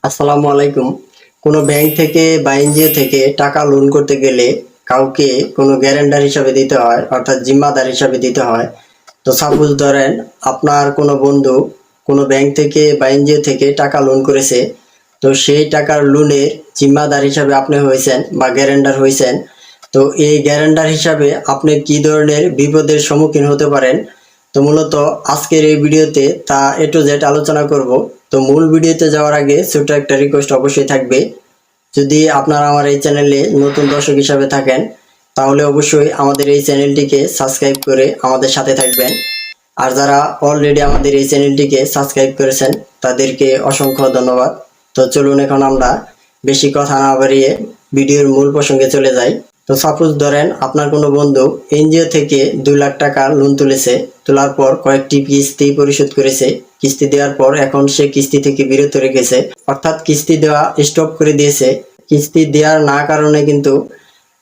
আসসালামু আলাইকুম। কোনো ব্যাংক থেকে বা এনজিও থেকে টাকা লোন করতে গেলে কাউকে কোনো গ্যারান্টার হিসাবে দিতে হয়, অর্থাৎ জিম্মাদার হিসাবে দিতে হয়। তো সাপোজ ধরেন আপনার কোনো বন্ধু কোনো ব্যাংক থেকে বা এনজিও থেকে টাকা লোন করেছে, তো সেই টাকার লোনের জিম্মাদার হিসাবে আপনি হয়েছেন বা গ্যারান্টার হয়েছেন। তো এই গ্যারান্টার হিসাবে আপনি কি ধরনের বিপদের সম্মুখীন হতে পারেন, তো মূলত আজকের এই ভিডিওতে তা এ টু জেড আলোচনা করব। তো মূল ভিডিওতে যাওয়ার আগে ছোট্ট একটা রিকোয়েস্ট অবশ্যই থাকবে, যদি আপনারা আমার এই চ্যানেলে নতুন দর্শক হিসাবে থাকেন তাহলে অবশ্যই আমাদের এই চ্যানেলটিকে সাবস্ক্রাইব করে আমাদের সাথে থাকবেন। আর যারা অলরেডি আমাদের এই চ্যানেলটিকে সাবস্ক্রাইব করেছেন তাদেরকে অসংখ্য ধন্যবাদ। তো চলুন এখন আমরা বেশি কথা না বাড়িয়ে ভিডিওর মূল প্রসঙ্গে চলে যাই। তো সাপোজ ধরেন আপনার কোনো বন্ধু এনজিও থেকে 2 লাখ টাকা লোন তুলেছে, তোলার পর কয়েকটি কিস্তি পরিশোধ করেছে। কিস্তি দেওয়ার পর এখন সে কিস্তি থেকে বিরত রেখেছে, অর্থাৎ কিস্তি দেওয়া স্টপ করে দিয়েছে। কিস্তি দেওয়ার না কারণে কিন্তু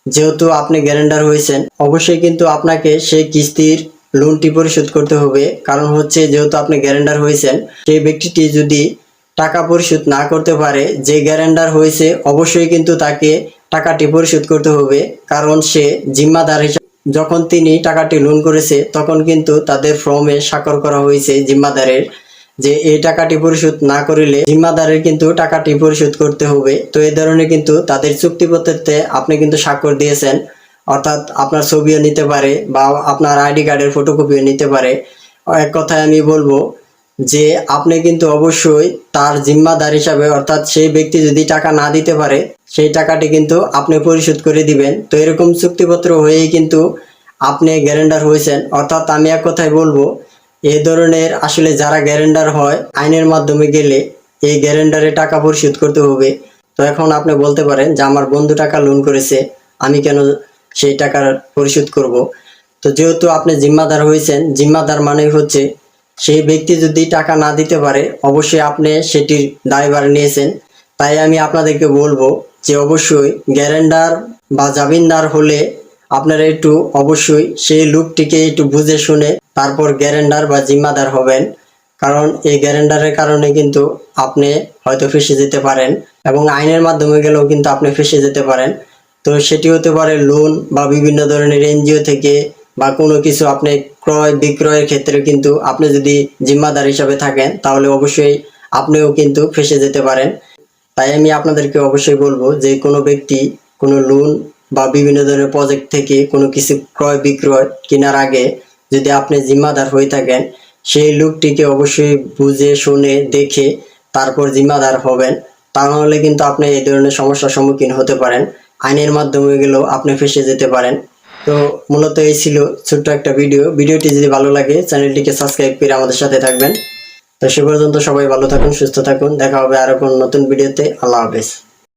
যেহেতু আপনি গ্যারান্টার হয়েছেন, অবশ্যই কিন্তু আপনাকে সেই কিস্তির লোনটি পরিশোধ করতে হবে। কারণ হচ্ছে যেহেতু আপনি গ্যারান্টার হয়েছেন, সেই ব্যক্তিটি যদি টাকা পরিশোধ না করতে পারে, যে গ্যারান্টার হয়েছে অবশ্যই কিন্তু তাকে টাকাটি পরিশোধ করতে হবে। কারণ সে জিম্মাদার হিসাবে যখন তিনি টাকাটি লোন করেছে তখন কিন্তু তাদের ফর্মে স্বাক্ষর করা হয়েছে জিম্মাদারের, যে এই টাকাটি পরিশোধ না করিলে জিম্মাদারের কিন্তু টাকাটি পরিশোধ করতে হবে। তো এই ধরনের কিন্তু তাদের চুক্তিপত্রেতে আপনি কিন্তু স্বাক্ষর দিয়েছেন, অর্থাৎ আপনার ছবিও নিতে পারে বা আপনার আইডি কার্ডের ফটোকপিও নিতে পারে। এক কথায় আমি বলবো যে আপনি কিন্তু অবশ্যই তার জিম্মাদার হিসাবে, অর্থাৎ সেই ব্যক্তি যদি টাকা না দিতে পারে সেই টাকাটি কিন্তু আপনি পরিশোধ করে দিবেন। তো এরকম চুক্তিপত্র হয়েই কিন্তু আপনি গ্যারান্টার হয়েছেন। অর্থাৎ আমি এক কথায় বলবো, এই ধরনের আসলে যারা গ্যারান্টার হয় আইনের মাধ্যমে গেলে এই গ্যারান্টারে টাকা পরিশোধ করতে হবে। তো এখন আপনি বলতে পারেন যে আমার বন্ধু টাকা লোন করেছে, আমি কেন সেই টাকার পরিশোধ করব। তো যেহেতু আপনি জিম্মাদার হয়েছেন, জিম্মাদার মানে হচ্ছে সেই ব্যক্তি যদি টাকা না দিতে পারে অবশ্যই আপনি সেটির দায়ভার নিয়েছেন। তাই আমি আপনাদেরকে বলবো যে অবশ্যই গ্যারান্টার বা জামিনদার হলে আপনারা একটু অবশ্যই সেই লোকটিকে একটু বুঝে শুনে তারপর গ্যারান্টার বা জিম্মাদার হবেন। কারণ এই গ্যারান্টারের কারণে কিন্তু আপনি হয়তো ফেঁসে যেতে পারেন, এবং আইনের মাধ্যমে গেলেও কিন্তু আপনি ফেঁসে যেতে পারেন। তো সেটি হতে পারে লোন বা বিভিন্ন ধরনের এনজিও থেকে, বা কোনো কিছু আপনি ক্রয় বিক্রয়ের ক্ষেত্রে কিন্তু আপনি যদি জিম্মাদার হিসাবে থাকেন তাহলে অবশ্যই আপনিও কিন্তু ফেঁসে যেতে পারেন। তাই আমি আপনাদেরকে অবশ্যই বলবো যে কোনো ব্যক্তি কোনো লোন বা বিভিন্ন ধরনের প্রজেক্ট থেকে কোনো কিছু ক্রয় বিক্রয় কেনার আগে যদি আপনি জিম্মাদার হয়ে থাকেন, সেই লোকটিকে অবশ্যই বুঝে শুনে দেখে তারপর জিম্মাদার হবেন। তা নাহলে কিন্তু আপনি এই ধরনের সমস্যার সম্মুখীন হতে পারেন, আইনের মাধ্যমে গেলেও আপনি ফেঁসে যেতে পারেন। তো মূলত এই ছিল ছোট্ট একটা ভিডিওটি যদি ভালো লাগে চ্যানেলটিকে সাবস্ক্রাইব করে আমাদের সাথে থাকবেন। তো সে পর্যন্ত সবাই ভালো থাকুন, সুস্থ থাকুন, দেখা হবে আরো কোনো নতুন ভিডিওতে। আল্লাহ হাফেজ।